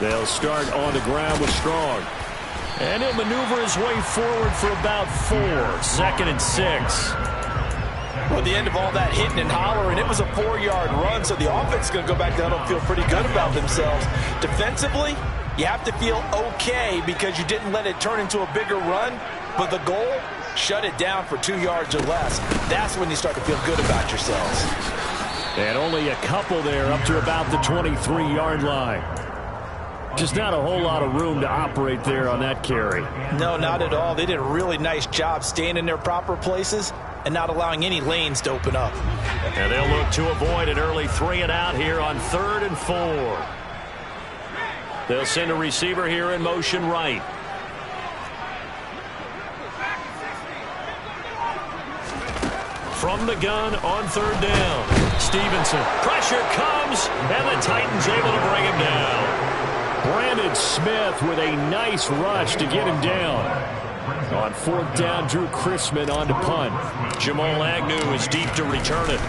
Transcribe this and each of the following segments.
They'll start on the ground with Strong. And he'll maneuver his way forward for about 4. 2nd and 6. Well, at the end of all that hitting and hollering, it was a 4-yard run, so the offense is going to go back down and feel pretty good about themselves. Defensively, you have to feel okay because you didn't let it turn into a bigger run, but the goal, shut it down for 2 yards or less. That's when you start to feel good about yourselves. And only a couple there up to about the 23-yard line. Just not a whole lot of room to operate there on that carry. No, not at all. They did a really nice job staying in their proper places and not allowing any lanes to open up. And they'll look to avoid an early 3 and out here on 3rd and 4. They'll send a receiver here in motion right. From the gun on 3rd down. Stevenson. Pressure comes, and the Titans able to bring him down. Brandon Smith with a nice rush to get him down. On 4th down, Drew Chrisman on to punt. Jamal Agnew is deep to return it.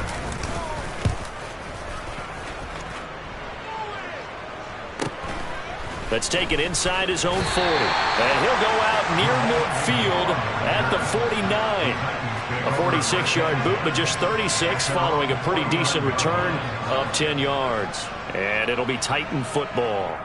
Let's take it inside his own 40. And he'll go out near midfield at the 49. A 46-yard boot, but just 36 following a pretty decent return of 10 yards. And it'll be Titan football.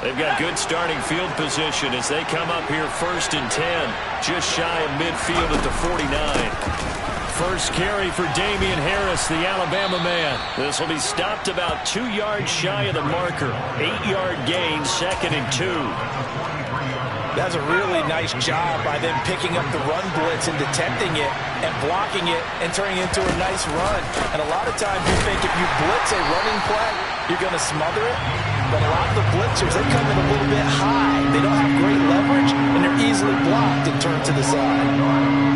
They've got good starting field position as they come up here 1st and 10, just shy of midfield at the 49. First carry for Damian Harris, the Alabama man. This will be stopped about 2 yards shy of the marker. 8-yard gain, 2nd and 2. That's a really nice job by them picking up the run blitz and detecting it and blocking it and turning it into a nice run. And a lot of times you think if you blitz a running play, you're going to smother it. But a lot of the blitzers, they come in a little bit high. They don't have great leverage, and they're easily blocked and turned to the side.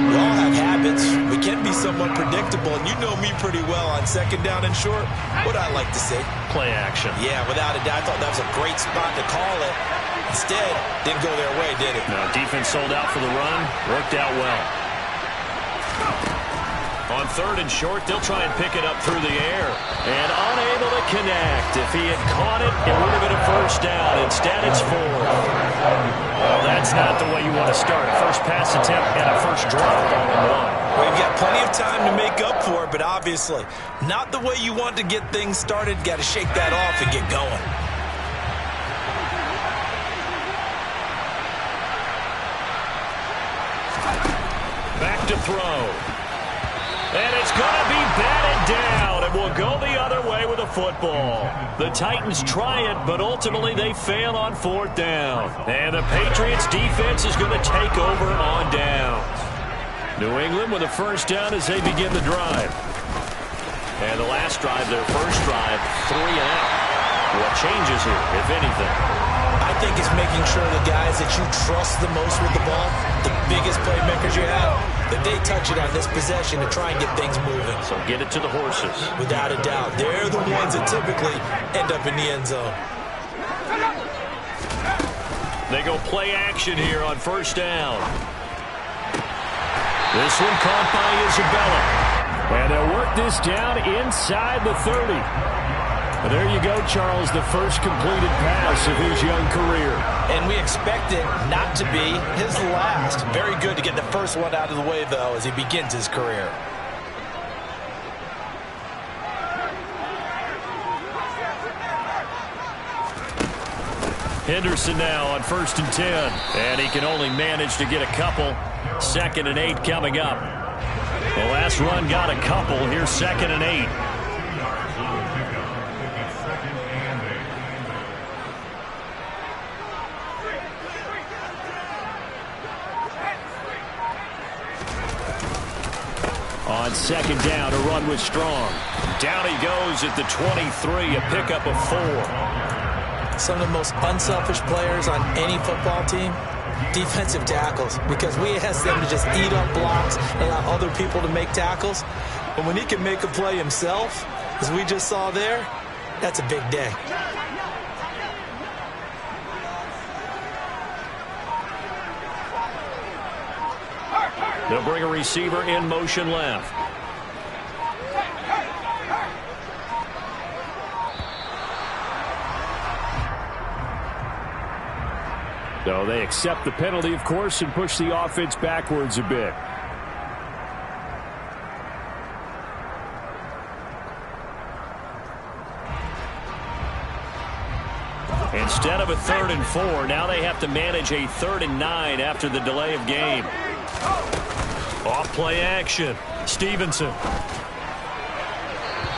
We all have habits. We can be somewhat predictable, and you know me pretty well on 2nd down and short. What I like to say? Play action. Yeah, without a doubt. I thought that was a great spot to call it. Instead, didn't go their way, did it? No, defense sold out for the run. Worked out well. On 3rd and short, they'll try and pick it up through the air. And unable to connect. If he had caught it, it would have been a 1st down. Instead, it's 4th. Well, that's not the way you want to start. First pass attempt and a first drop all in one. Well, you've got plenty of time to make up for it, but obviously not the way you want to get things started. Got to shake that off and get going. Back to throw. And it's going to be batted down, and will go the other way with a football. The Titans try it, but ultimately they fail on 4th down. And the Patriots defense is going to take over on downs. New England with a 1st down as they begin the drive. And the last drive, their first drive, 3 and out. What changes here, if anything? I think it's making sure the guys that you trust the most with the ball, the biggest playmakers you have, that they touch it on this possession to try and get things moving. So get it to the horses. Without a doubt. They're the ones that typically end up in the end zone. They go play action here on 1st down. This one caught by Isabella. And they'll work this down inside the 30. But there you go, Charles, the first completed pass of his young career. And we expect it not to be his last. Very good to get the first one out of the way, though, as he begins his career. Henderson now on 1st and 10. And he can only manage to get a couple. 2nd and 8 coming up. The last run got a couple. Here's 2nd and 8. On 2nd down, a run with Strong. Down he goes at the 23, a pickup of 4. Some of the most unselfish players on any football team, defensive tackles, because we ask them to just eat up blocks and allow other people to make tackles. But when he can make a play himself, as we just saw there, that's a big day. They'll bring a receiver in motion left. So they accept the penalty, of course, and push the offense backwards a bit. Instead of a 3rd and 4, now they have to manage a 3rd and 9 after the delay of game. Off play action. Stevenson.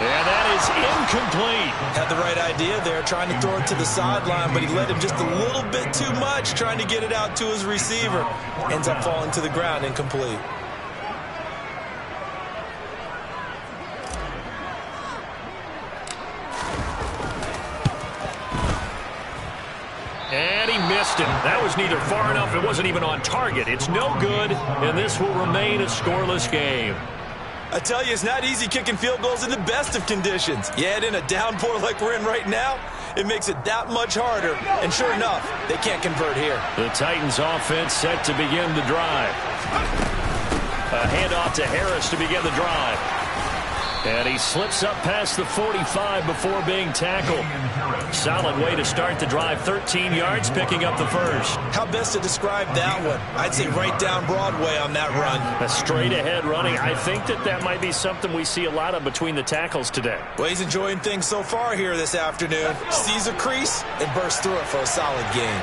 And that is incomplete. Had the right idea there, trying to throw it to the sideline, but he led him just a little bit too much, trying to get it out to his receiver. Ends up falling to the ground, incomplete. And he missed it. That was neither far enough. It wasn't even on target. It's no good, and this will remain a scoreless game. I tell you, it's not easy kicking field goals in the best of conditions. Yet in a downpour like we're in right now, it makes it that much harder. And sure enough, they can't convert here. The Titans offense set to begin the drive. A handoff to Harris to begin the drive. And he slips up past the 45 before being tackled. Solid way to start the drive. 13 yards, picking up the first. How best to describe that one? I'd say right down Broadway on that run. A straight ahead running. I think that might be something we see a lot of between the tackles today. Well, he's enjoying things so far here this afternoon. Sees a crease and bursts through it for a solid gain.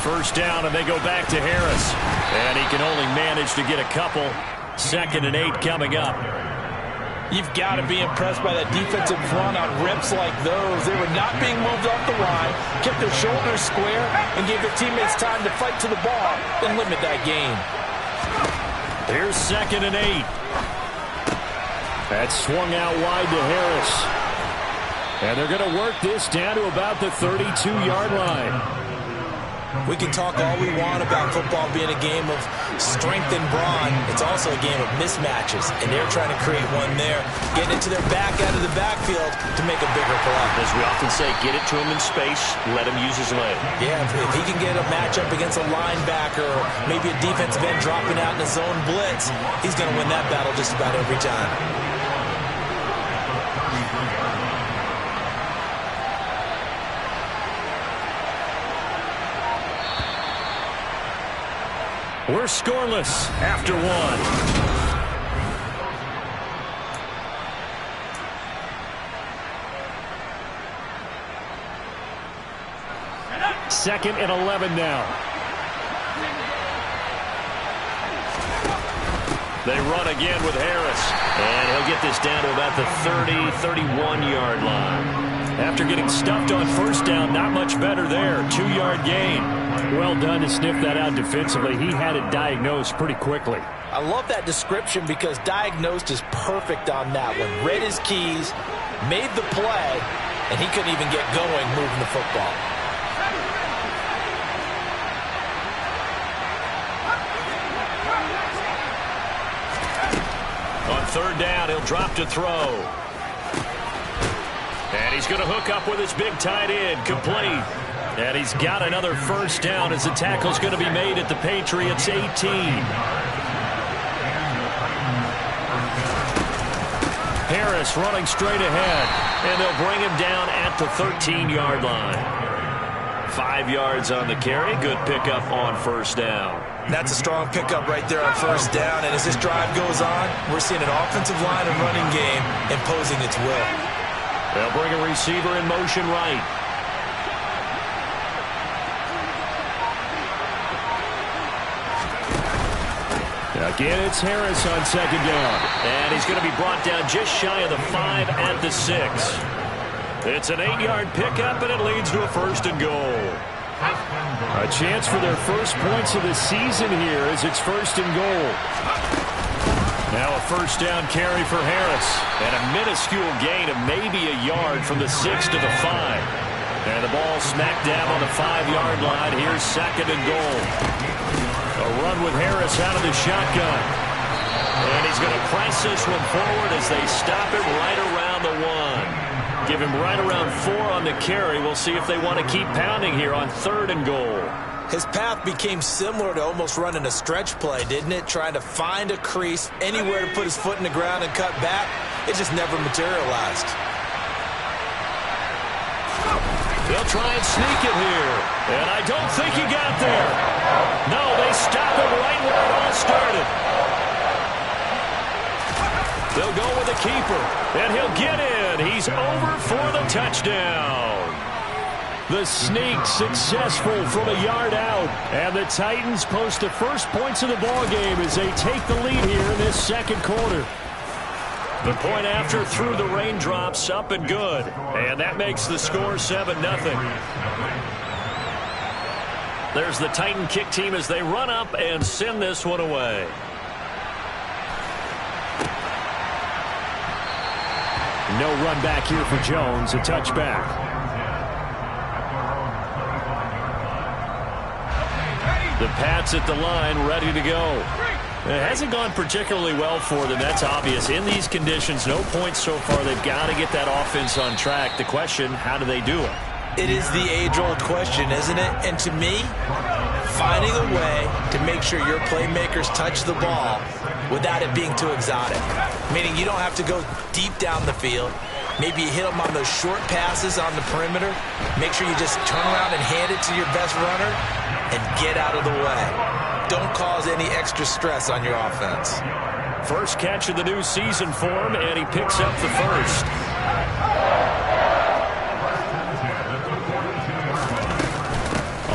First down, and they go back to Harris. And he can only manage to get a couple. 2nd and 8 coming up. You've got to be impressed by that defensive front on reps like those. They were not being moved off the line, kept their shoulders square, and gave their teammates time to fight to the ball and limit that gain. Here's 2nd and 8. That swung out wide to Harris. And they're going to work this down to about the 32-yard line. We can talk all we want about football being a game of strength and brawn. It's also a game of mismatches, and they're trying to create one there, getting it to their back out of the backfield to make a bigger play. As we often say, get it to him in space, let him use his leg. Yeah, if he can get a matchup against a linebacker or maybe a defensive end dropping out in a zone blitz, he's going to win that battle just about every time. We're scoreless after 1. 2nd and 11 now. They run again with Harris. And he'll get this down to about the 30-31-yard line. After getting stuffed on first down, not much better there. 2-yard gain. Well done to sniff that out defensively. He had it diagnosed pretty quickly. I love that description because diagnosed is perfect on that one. Read his keys, made the play, and he couldn't even get going moving the football. On 3rd down, he'll drop to throw. And he's going to hook up with his big tight end, complete. And he's got another first down as the tackle's going to be made at the Patriots 18. Harris running straight ahead, and they'll bring him down at the 13-yard line. 5 yards on the carry. Good pickup on first down. That's a strong pickup right there on first down. And as this drive goes on, we're seeing an offensive line and running game imposing its will. They'll bring a receiver in motion right. Again, it's Harris on 2nd down. And he's going to be brought down just shy of the 5 at the 6. It's an 8-yard pickup, and it leads to a 1st and goal. A chance for their first points of the season here as it's 1st and goal. Now a first down carry for Harris. And a minuscule gain of maybe a yard from the 6 to the 5. And the ball smack dab on the 5-yard line. Here's 2nd and goal. A run with Harris out of the shotgun. And he's going to press this one forward as they stop him right around the 1. Give him right around 4 on the carry. We'll see if they want to keep pounding here on 3rd and goal. His path became similar to almost running a stretch play, didn't it? Trying to find a crease, anywhere to put his foot in the ground and cut back. It just never materialized. They'll try and sneak it here. And I don't think he got there. No, they stop him right where it all started. They'll go with the keeper. And he'll get in. He's over for the touchdown. The sneak successful from a yard out. And the Titans post the first points of the ballgame as they take the lead here in this second quarter. The point after through the raindrops, up and good. And that makes the score 7-0. There's the Titan kick team as they run up and send this one away. No run back here for Jones. A touchback. The Pats at the line, ready to go. It hasn't gone particularly well for them. That's obvious. In these conditions, no points so far. They've got to get that offense on track. The question, how do they do it? It is the age-old question, isn't it? And to me, finding a way to make sure your playmakers touch the ball without it being too exotic. Meaning you don't have to go deep down the field. Maybe you hit them on those short passes on the perimeter. Make sure you just turn around and hand it to your best runner and get out of the way. Don't cause any extra stress on your offense. First catch of the new season for him, and he picks up the first.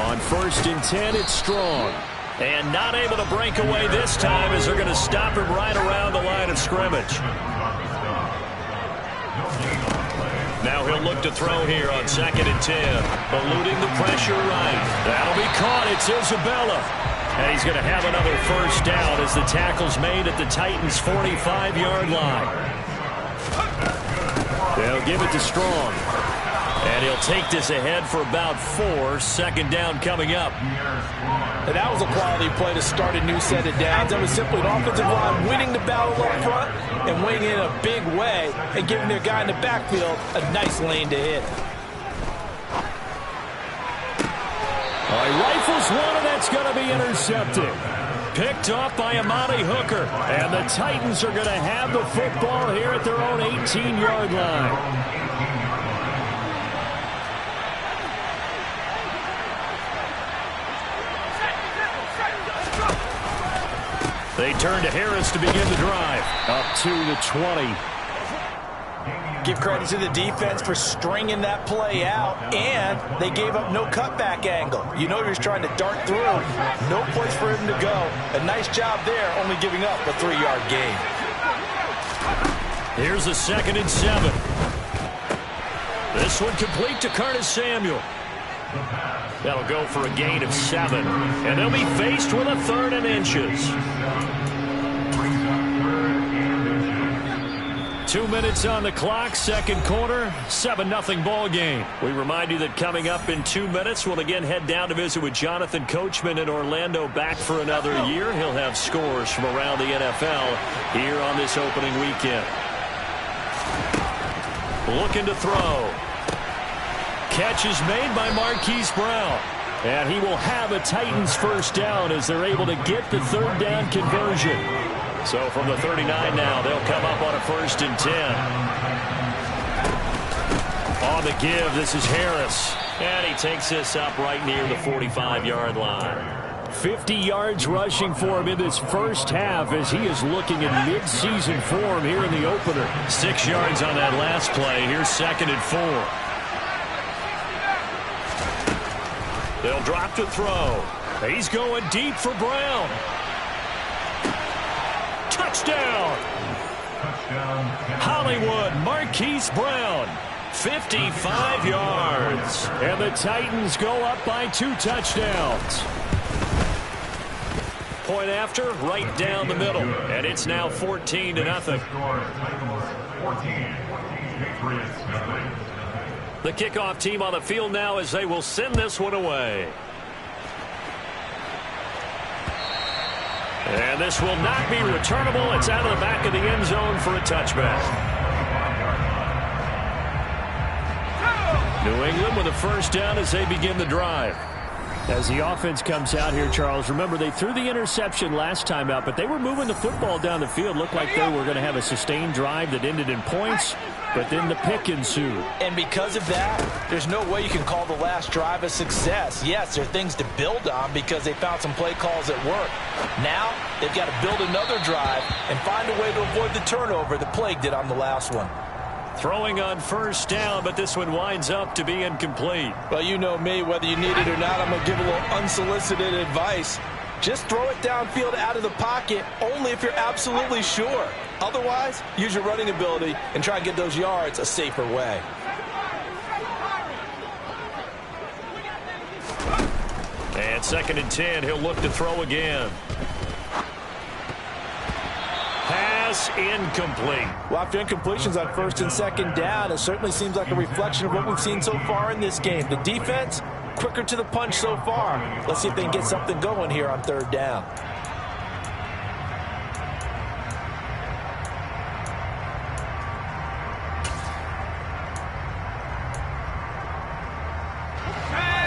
On 1st and 10, it's Strong. And not able to break away this time as they're going to stop him right around the line of scrimmage. Now he'll look to throw here on 2nd and 10. Eluding the pressure right. That'll be caught. It's Isabella. And he's going to have another first down as the tackle's made at the Titans' 45-yard line. They'll give it to Strong. And he'll take this ahead for about 4. 2nd down coming up. And that was a quality play to start a new set of downs. That was simply an offensive line winning the battle up front and winning in a big way and giving their guy in the backfield a nice lane to hit. He rifles one, and that's going to be intercepted. Picked off by Amani Hooker. And the Titans are going to have the football here at their own 18-yard line. They turn to Harris to begin the drive. Up to the 20. Give credit to the defense for stringing that play out, and they gave up no cutback angle. You know he was trying to dart through. No place for him to go. A nice job there, only giving up a 3-yard gain. Here's a 2nd and 7. This one complete to Curtis Samuel. That'll go for a gain of 7. And they'll be faced with a 3rd and inches. 2 minutes on the clock, second quarter, 7-0 ball game. We remind you that coming up in 2 minutes, we'll again head down to visit with Jonathan Coachman in Orlando, back for another year. He'll have scores from around the NFL here on this opening weekend. Looking to throw. Catch is made by Marquise Brown. And he will have a Titans first down as they're able to get the 3rd down conversion. So from the 39 now, they'll come up on a 1st and 10. On the give, this is Harris. And he takes this up right near the 45-yard line. 50 yards rushing for him in this first half as he is looking in mid-season form here in the opener. 6 yards on that last play. Here's 2nd and 4. They'll drop to throw. He's going deep for Brown. Touchdown. Hollywood, Marquise Brown. 55 yards. And the Titans go up by 2 touchdowns. Point after, right down the middle. And it's now 14-0. The kickoff team on the field now as they will send this one away. And this will not be returnable. It's out of the back of the end zone for a touchback. New England with a first down as they begin the drive. As the offense comes out here, Charles, remember they threw the interception last time out, but they were moving the football down the field. Looked like they were going to have a sustained drive that ended in points, but then the pick ensued. And because of that, there's no way you can call the last drive a success. Yes, there are things to build on because they found some play calls that work. Now, they've got to build another drive and find a way to avoid the turnover that plagued it on the last one. Throwing on first down, but this one winds up to be incomplete. Well, you know me, whether you need it or not, I'm going to give a little unsolicited advice. Just throw it downfield out of the pocket, only if you're absolutely sure. Otherwise, use your running ability and try and get those yards a safer way. And 2nd and 10, he'll look to throw again. Pass incomplete. Well, after incompletions on 1st and 2nd down, it certainly seems like a reflection of what we've seen so far in this game. The defense, quicker to the punch so far. Let's see if they can get something going here on 3rd down.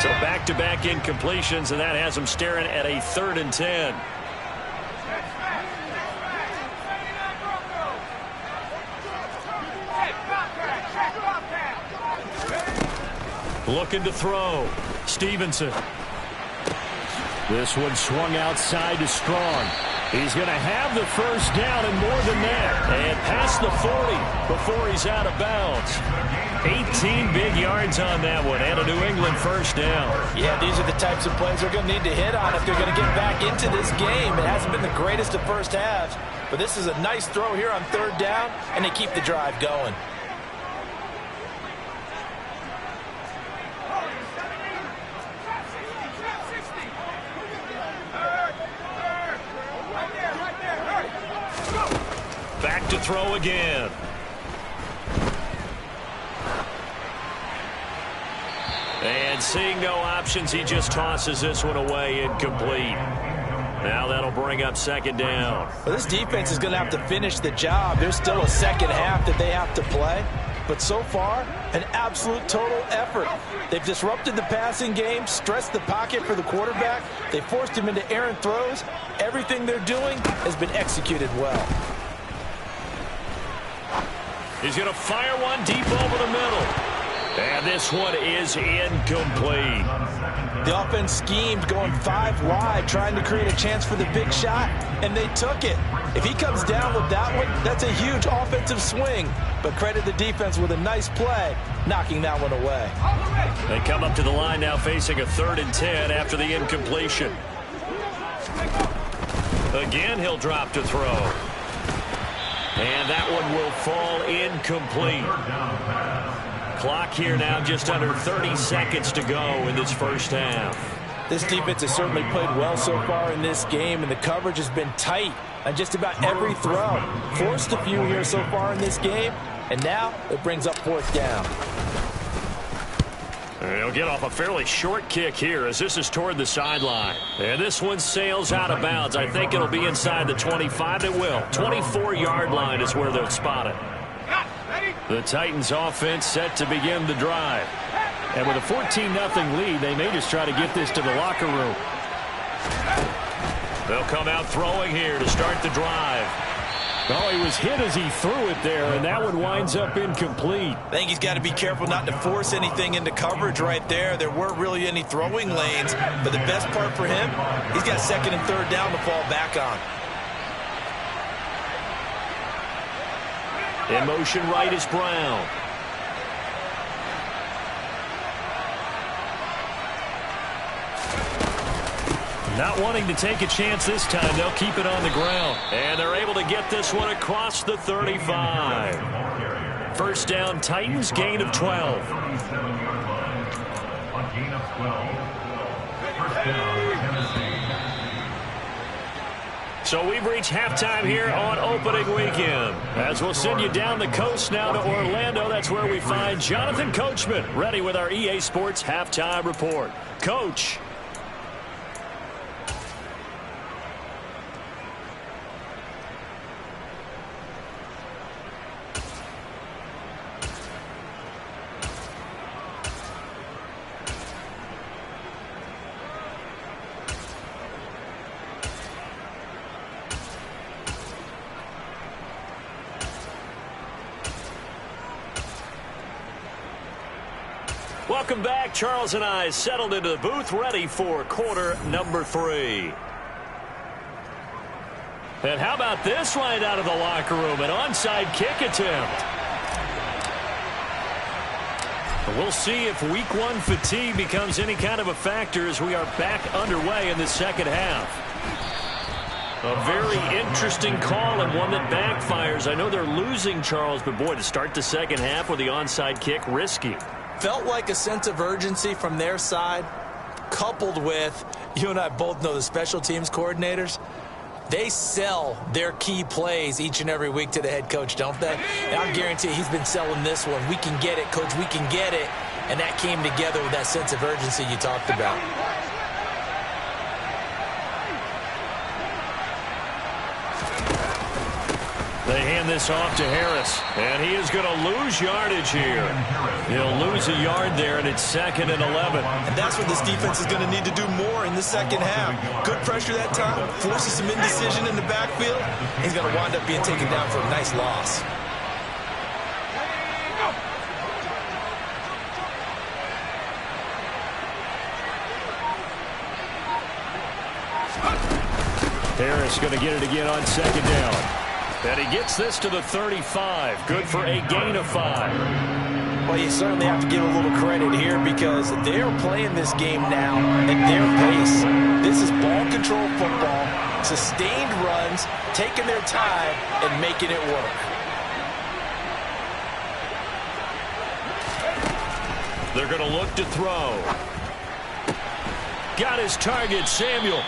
So back-to-back incompletions, and that has them staring at a 3rd and 10. Looking to throw. Stevenson. This one swung outside to Strong. He's going to have the first down and more than that. And past the 40 before he's out of bounds. 18 big yards on that one and a New England first down. Yeah, these are the types of plays they're going to need to hit on if they're going to get back into this game. It hasn't been the greatest of first halves, but this is a nice throw here on 3rd down, and they keep the drive going. Back to throw again. And seeing no options, he just tosses this one away, incomplete. Now that'll bring up 2nd down. Well, this defense is going to have to finish the job. There's still a second half that they have to play. But so far, an absolute total effort. They've disrupted the passing game, stressed the pocket for the quarterback. They forced him into errant throws. Everything they're doing has been executed well. He's going to fire one deep over the middle. And this one is incomplete. The offense schemed going 5 wide, trying to create a chance for the big shot, and they took it. If he comes down with that one, that's a huge offensive swing. But credit the defense with a nice play, knocking that one away. They come up to the line now facing a 3rd and 10 after the incompletion. Again, he'll drop to throw. And that one will fall incomplete. Clock here now just under 30 seconds to go in this first half. This defense has certainly played well so far in this game, and the coverage has been tight on just about every throw. Forced a few here so far in this game, and now it brings up 4th down. He'll get off a fairly short kick here as this is toward the sideline. And this one sails out of bounds. I think it'll be inside the 25. It will. 24-yard line is where they'll spot it. The Titans offense set to begin the drive. And with a 14-0 lead, they may just try to get this to the locker room. They'll come out throwing here to start the drive. Oh, he was hit as he threw it there, and that one winds up incomplete. I think he's got to be careful not to force anything into coverage right there. There weren't really any throwing lanes, but the best part for him, he's got 2nd and 3rd down to fall back on. In motion right is Brown. Not wanting to take a chance this time, they'll keep it on the ground. And they're able to get this one across the 35. First down, Titans, gain of 12. So we've reached halftime here on opening weekend. As we'll send you down the coast now to Orlando, that's where we find Jonathan Coachman ready with our EA Sports halftime report. Coach. Welcome back. Charles and I settled into the booth, ready for quarter number 3. And how about this right out of the locker room? An onside kick attempt. We'll see if week 1 fatigue becomes any kind of a factor as we are back underway in the second half. A very interesting call and one that backfires. I know they're losing, Charles, but boy, to start the second half with the onside kick, risky. Felt like a sense of urgency from their side, coupled with, you and I both know the special teams coordinators, they sell their key plays each and every week to the head coach, don't they? And I guarantee he's been selling this one. We can get it, coach, we can get it. And that came together with that sense of urgency you talked about. They hand this off to Harris, and he is going to lose yardage here. He'll lose a yard there, and it's 2nd and 11. And that's what this defense is going to need to do more in the second half. Good pressure that time, forces some indecision in the backfield. He's going to wind up being taken down for a nice loss. Harris going to get it again on 2nd down. And he gets this to the 35. Good for a gain of 5. Well, you certainly have to give a little credit here because they're playing this game now at their pace. This is ball control football, sustained runs, taking their time and making it work. They're going to look to throw. Got his target, Samuel.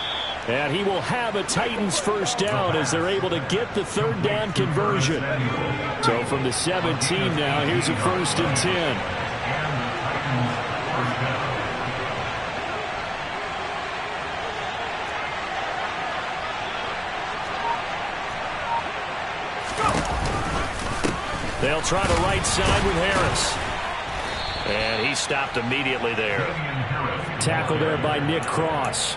And he will have a Titans first down as they're able to get the 3rd down conversion. So from the 17 now, here's a 1st and 10. They'll try the right side with Harris. And he stopped immediately there. Tackle there by Nick Cross.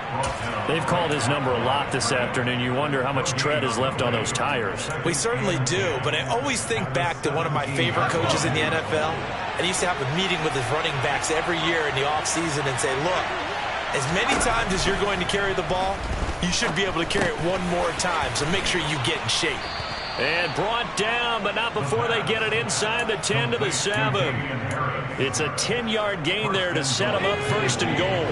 They've called his number a lot this afternoon. You wonder how much tread is left on those tires. We certainly do, but I always think back to one of my favorite coaches in the NFL. And he used to have a meeting with his running backs every year in the offseason and say, look, as many times as you're going to carry the ball, you should be able to carry it one more time, so make sure you get in shape. And brought down, but not before they get it inside the 10 to the 7. It's a 10-yard gain there to set them up 1st and goal.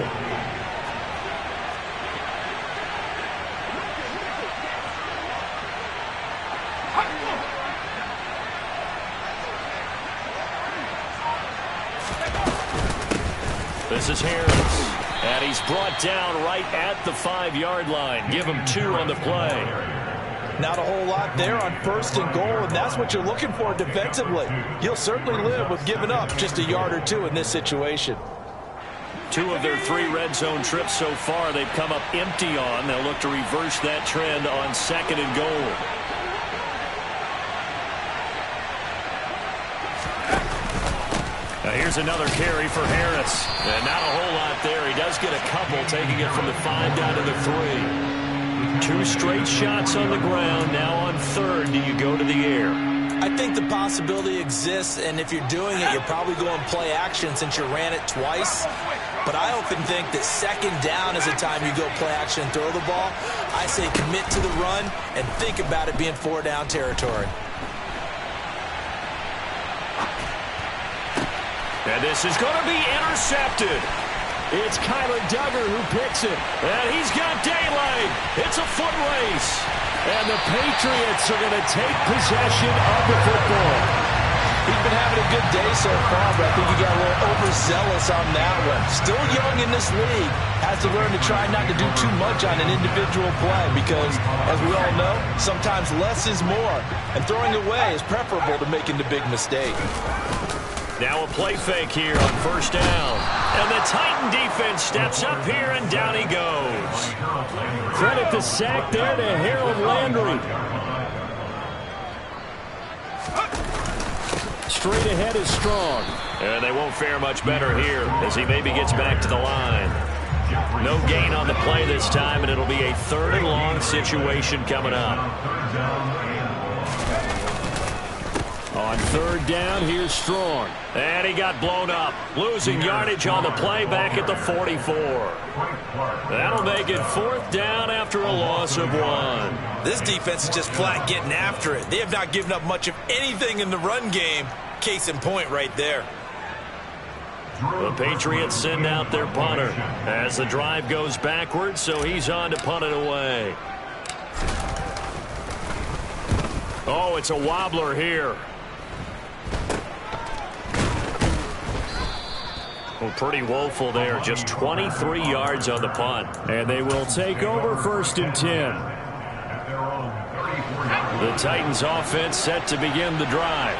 This is Harris. And he's brought down right at the 5-yard line. Give him 2 on the play. Not a whole lot there on 1st and goal, and that's what you're looking for defensively. You'll certainly live with giving up just a yard or 2 in this situation. 2 of their 3 red zone trips so far they've come up empty on. They'll look to reverse that trend on 2nd and goal. Now here's another carry for Harris. And not a whole lot there. He does get a couple, taking it from the 5 down to the 3. 2 straight shots on the ground. Now on 3rd, do you go to the air? I think the possibility exists, and if you're doing it, you're probably going play action since you ran it twice. But I often think that 2nd down is the time you go play action and throw the ball. I say commit to the run and think about it being 4-down territory. And this is going to be intercepted. It's Kyler Duggar who picks it. And he's got daylight. It's a foot race. And the Patriots are going to take possession of the football. He's been having a good day so far, but I think he got a little overzealous on that one. Still young in this league. Has to learn to try not to do too much on an individual play because, as we all know, sometimes less is more. And throwing away is preferable to making the big mistake. Now a play fake here on 1st down. And the Titan defense steps up here, and down he goes. Credit the sack there to Harold Landry. Straight ahead is Strong. And they won't fare much better here as he maybe gets back to the line. No gain on the play this time, and it'll be a 3rd and long situation coming up. On third down, here's Strong. And he got blown up. Losing yardage on the play back at the 44. That'll make it fourth down after a loss of 1. This defense is just flat getting after it. They have not given up much of anything in the run game. Case in point right there. The Patriots send out their punter as the drive goes backwards, so he's on to punt it away. Oh, it's a wobbler here. Well, pretty woeful there. Just 23 yards on the punt. And they will take over 1st and 10. The Titans offense set to begin the drive.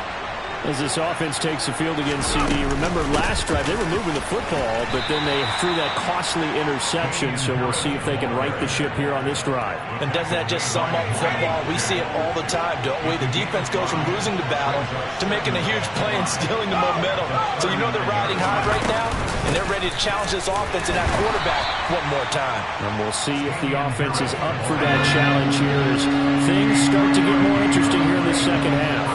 As this offense takes the field against CD, remember last drive they were moving the football, but then they threw that costly interception, so we'll see if they can right the ship here on this drive. And doesn't that just sum up football? We see it all the time, don't we? The defense goes from losing the battle to making a huge play and stealing the momentum. So you know they're riding high right now, and they're ready to challenge this offense and that quarterback one more time. And we'll see if the offense is up for that challenge here as things start to get more interesting here in the second half.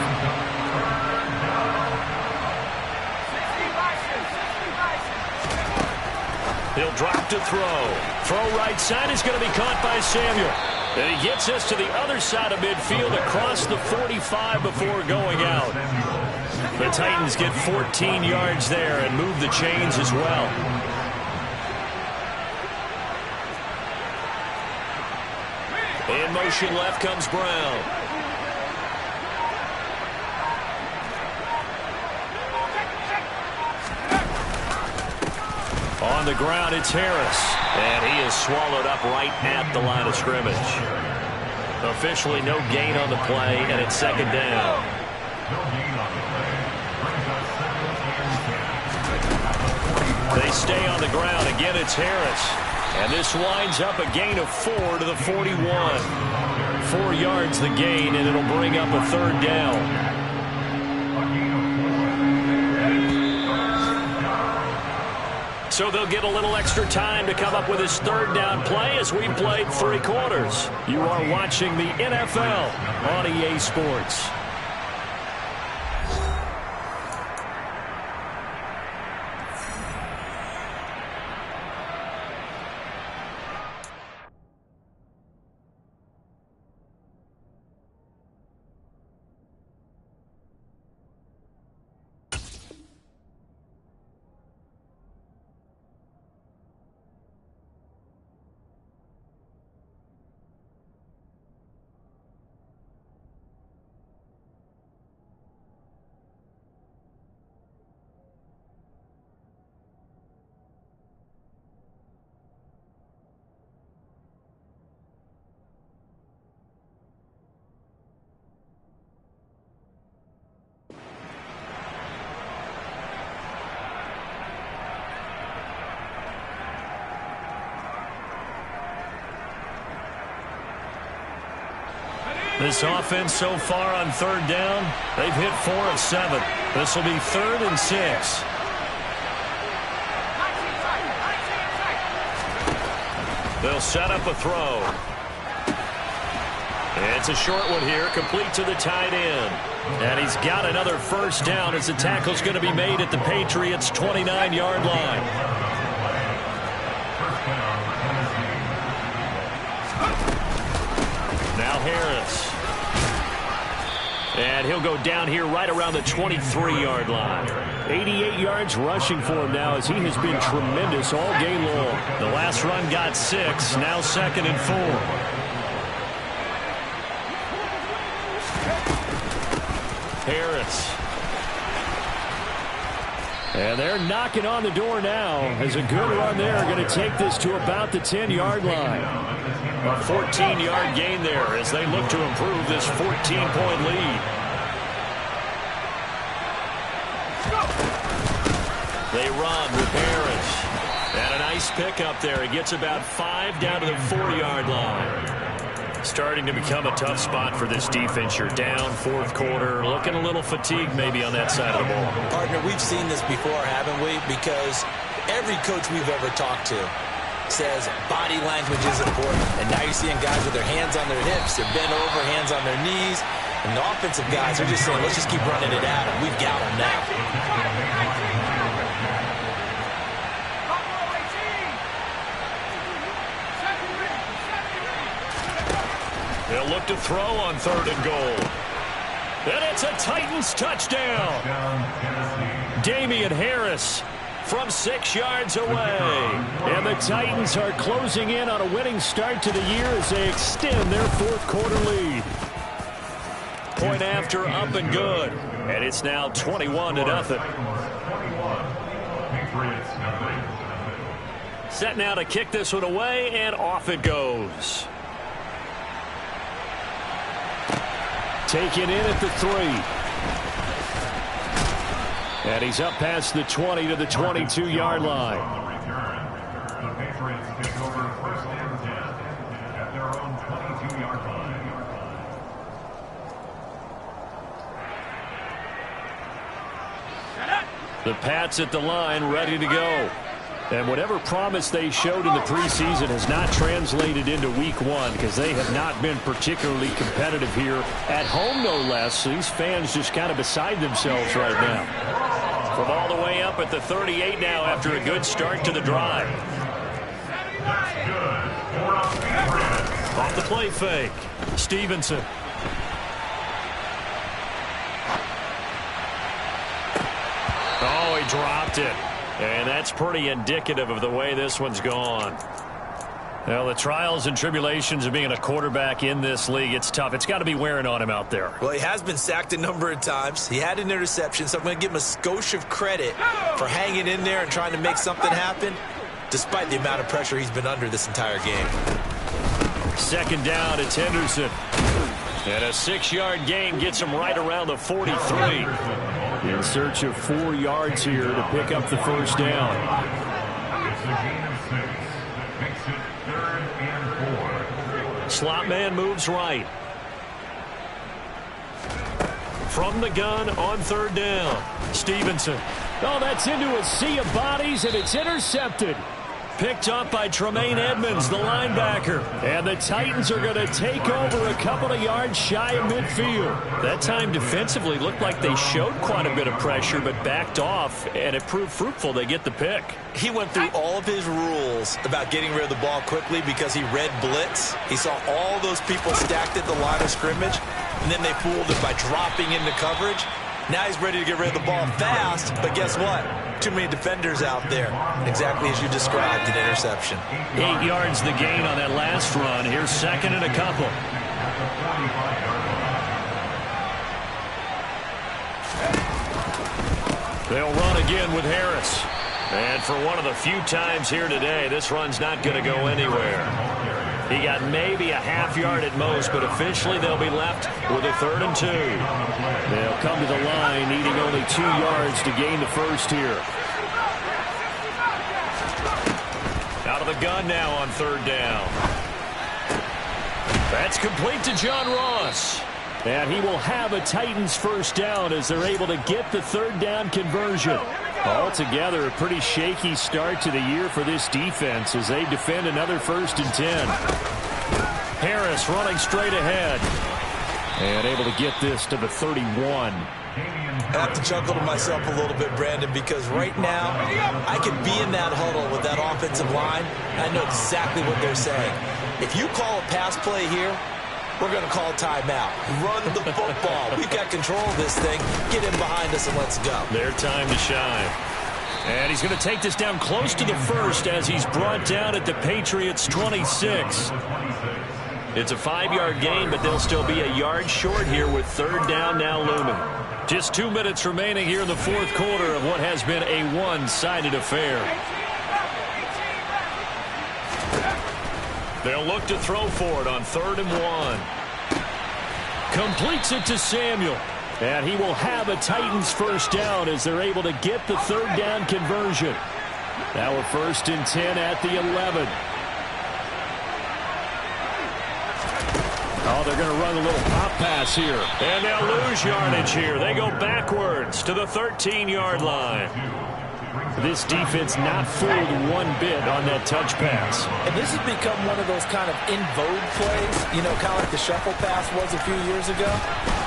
He'll drop to throw. Throw right side is going to be caught by Samuel. And he gets us to the other side of midfield across the 45 before going out. The Titans get 14 yards there and move the chains as well. In motion left comes Brown. On the ground, it's Harris. And he is swallowed up right at the line of scrimmage. Officially no gain on the play, and it's 2nd down. They stay on the ground. Again, it's Harris. And this winds up a gain of 4 to the 41. 4 yards the gain, and it'll bring up a 3rd down. So they'll get a little extra time to come up with his 3rd down play as we played 3 quarters. You are watching the NFL on EA Sports. This offense so far on 3rd down, they've hit 4 of 7. This will be 3rd and 6. They'll set up a throw. It's a short one here, complete to the tight end. And he's got another 1st down as the tackle's going to be made at the Patriots' 29-yard line. Now Harris. And he'll go down here right around the 23-yard line. 88 yards rushing for him now as he has been tremendous all game long. The last run got 6, now 2nd and 4. Harris. And they're knocking on the door now as a good run there going to take this to about the 10-yard line. A 14-yard gain there as they look to improve this 14-point lead. They run with Harris. And a nice pickup there. He gets about 5 down to the 4-yard line. Starting to become a tough spot for this defense. You're down 4th quarter. Looking a little fatigued maybe on that side of the ball. Partner, we've seen this before, haven't we? Because every coach we've ever talked to says body language is important. And now you're seeing guys with their hands on their hips. They're bent over, hands on their knees. And the offensive guys are just saying, let's just keep running it at him. We've got him now. They'll look to throw on 3rd and goal. And it's a Titans touchdown. Damian Harris from 6 yards away. And the Titans are closing in on a winning start to the year as they extend their 4th quarter lead. Point after, up and good. And it's now 21-0. Set now to kick this one away, and off it goes. Taken in at the 3. And he's up past the 20 to the 22-yard line. The Patriots take over 1st and 10 at their own 22-yard line. The Pats at the line, ready to go. And whatever promise they showed in the preseason has not translated into week 1 because they have not been particularly competitive here at home, no less. These fans just kind of beside themselves right now. From all the way up at the 38 now after a good start to the drive. Off the play fake. Stevenson. Oh, he dropped it. And that's pretty indicative of the way this one's gone. Well, the trials and tribulations of being a quarterback in this league, it's tough. It's got to be wearing on him out there. Well, he has been sacked a number of times. He had an interception, so I'm going to give him a skosh of credit for hanging in there and trying to make something happen, despite the amount of pressure he's been under this entire game. 2nd down, it's Henderson. And a 6-yard gain gets him right around the 43. In search of 4 yards here to pick up the 1st down. It's a gain of 6. That makes it 3rd and 4. Slot man moves right. From the gun on 3rd down. Stevenson. Oh, that's into a sea of bodies, and it's intercepted. Picked up by Tremaine Edmonds, the linebacker. And the Titans are going to take over a couple of yards shy of midfield. That time defensively looked like they showed quite a bit of pressure, but backed off, and it proved fruitful. They get the pick. He went through all of his rules about getting rid of the ball quickly because he read blitz. He saw all those people stacked at the line of scrimmage, and then they fooled him by dropping into coverage. Now he's ready to get rid of the ball fast, but guess what? Too many defenders out there. Exactly as you described, an interception. 8 yards the gain on that last run. Here's 2nd and a couple. They'll run again with Harris. And for one of the few times here today, this run's not going to go anywhere. He got maybe a half yard at most, but officially they'll be left with a 3rd and 2. They'll come to the line, needing only 2 yards to gain the 1st here. Out of the gun now on 3rd down. That's complete to John Ross. And he will have a Titans 1st down as they're able to get the 3rd down conversion. Altogether, a pretty shaky start to the year for this defense as they defend another 1st and 10. Harris running straight ahead. And able to get this to the 31. I have to chuckle to myself a little bit, Brandon, because right now I could be in that huddle with that offensive line. I know exactly what they're saying. If you call a pass play here, we're going to call timeout. Run the football. We've got control of this thing. Get in behind us and let's go. Their time to shine. And he's going to take this down close to the 1st as he's brought down at the Patriots 26. It's a 5-yard gain, but they'll still be a yard short here with 3rd down now looming. Just 2 minutes remaining here in the 4th quarter of what has been a one-sided affair. They'll look to throw for it on 3rd and 1. Completes it to Samuel. And he will have a Titans 1st down as they're able to get the 3rd down conversion. Now a 1st and 10 at the 11. Oh, they're going to run a little pop pass here. And they'll lose yardage here. They go backwards to the 13-yard line. this defense not fooled one bit on that touch pass. And this has become one of those kind of in vogue plays, you know, kind of like the shuffle pass was a few years ago.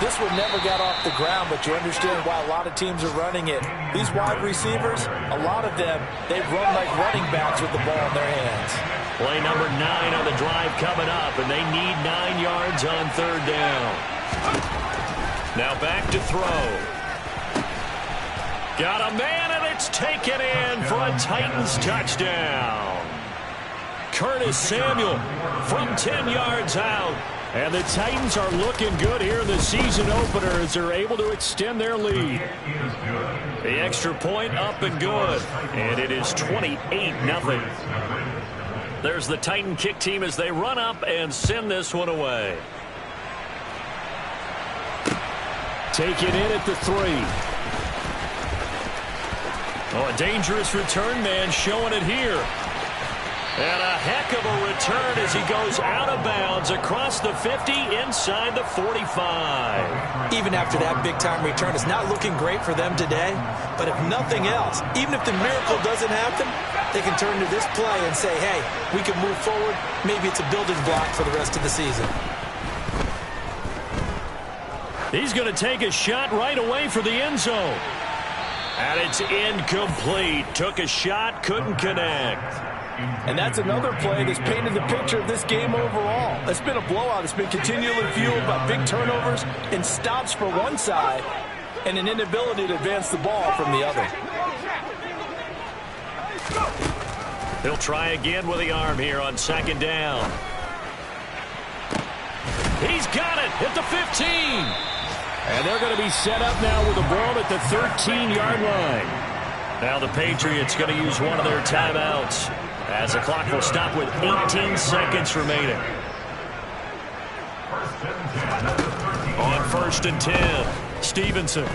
This one never got off the ground, but you understand why a lot of teams are running it. These wide receivers, a lot of them, they run like running backs with the ball in their hands. Play number 9 on the drive coming up, and they need 9 yards on third down. Now back to throw. Got a man, and it's taken in for a Titans touchdown. Curtis Samuel from 10 yards out. And the Titans are looking good here in the season opener as they're able to extend their lead. The extra point up and good. And it is 28-0. There's the Titan kick team as they run up and send this one away. Take it in at the 3. Oh, a dangerous return man showing it here. And a heck of a return as he goes out of bounds across the 50 inside the 45. Even after that big-time return, it's not looking great for them today. But if nothing else, even if the miracle doesn't happen, they can turn to this play and say, hey, we can move forward. Maybe it's a building block for the rest of the season. He's going to take a shot right away for the end zone. And it's incomplete. Took a shot, couldn't connect. And that's another play that's painted the picture of this game overall. It's been a blowout. It's been continually fueled by big turnovers and stops for one side and an inability to advance the ball from the other. He'll try again with the arm here on second down. He's got it at the 15. And they're going to be set up now with the ball at the 13-yard line. Now the Patriots going to use one of their timeouts as the clock will stop with 18 seconds remaining. On 1st and 10, Stevenson.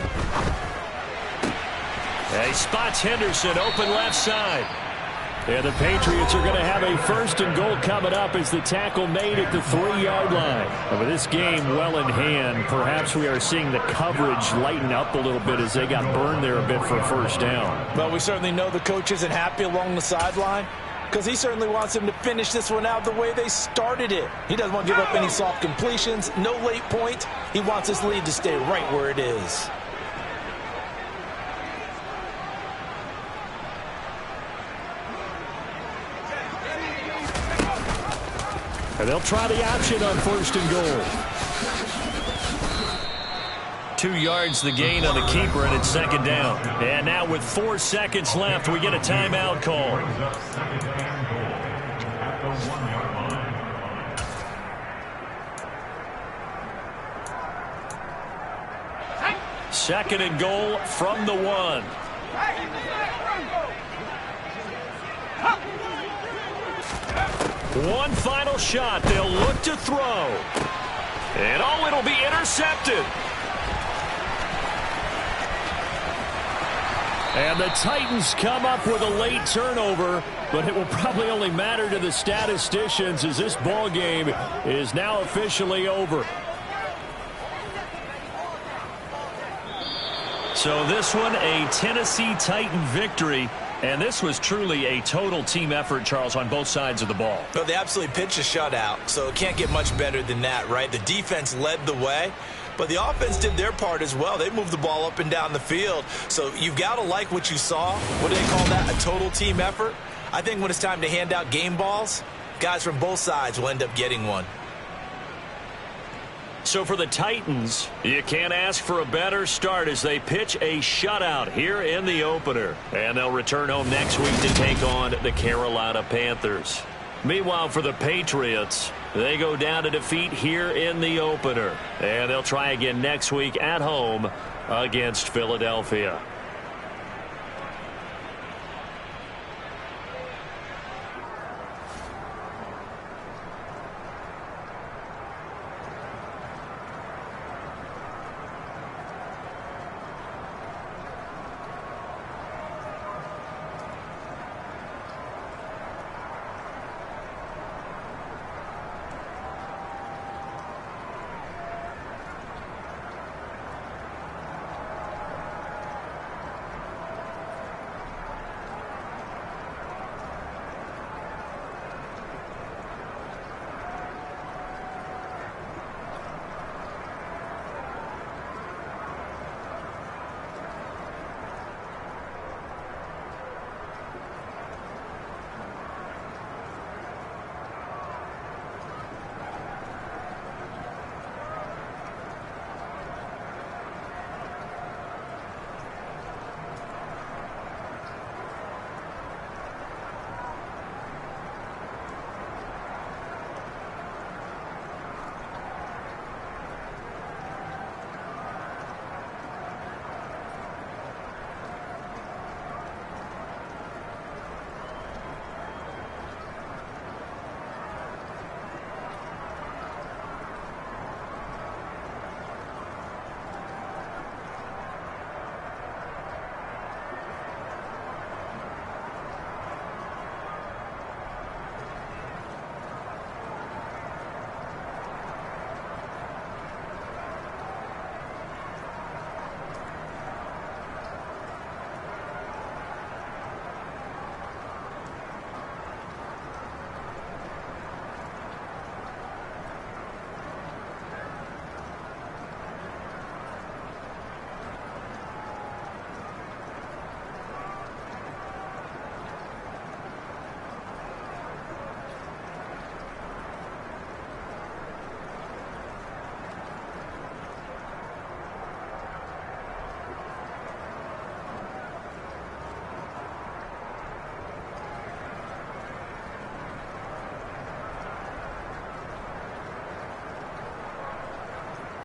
He spots Henderson open left side. And the Patriots are going to have a 1st and goal coming up as the tackle made at the 3-yard line. And with this game well in hand, perhaps we are seeing the coverage lighten up a little bit as they got burned there a bit for a first down. Well, we certainly know the coach isn't happy along the sideline because he certainly wants them to finish this one out the way they started it. He doesn't want to give up any soft completions, no late points. He wants his lead to stay right where it is. And they'll try the option on 1st and goal. 2 yards the gain on the keeper, and it's second down. And now with 4 seconds left, we get a timeout call. Second and goal from the 1. One final shot. They'll look to throw. And oh, it'll be intercepted. And the Titans come up with a late turnover, but it will probably only matter to the statisticians as this ball game is now officially over. So this one, a Tennessee Titan victory. And this was truly a total team effort, Charles, on both sides of the ball. Well, they absolutely pitched a shutout, so it can't get much better than that, right? The defense led the way, but the offense did their part as well. They moved the ball up and down the field. So you've got to like what you saw. What do they call that? A total team effort? I think when it's time to hand out game balls, guys from both sides will end up getting one. So for the Titans, you can't ask for a better start as they pitch a shutout here in the opener. And they'll return home next week to take on the Carolina Panthers. Meanwhile, for the Patriots, they go down to defeat here in the opener. And they'll try again next week at home against Philadelphia.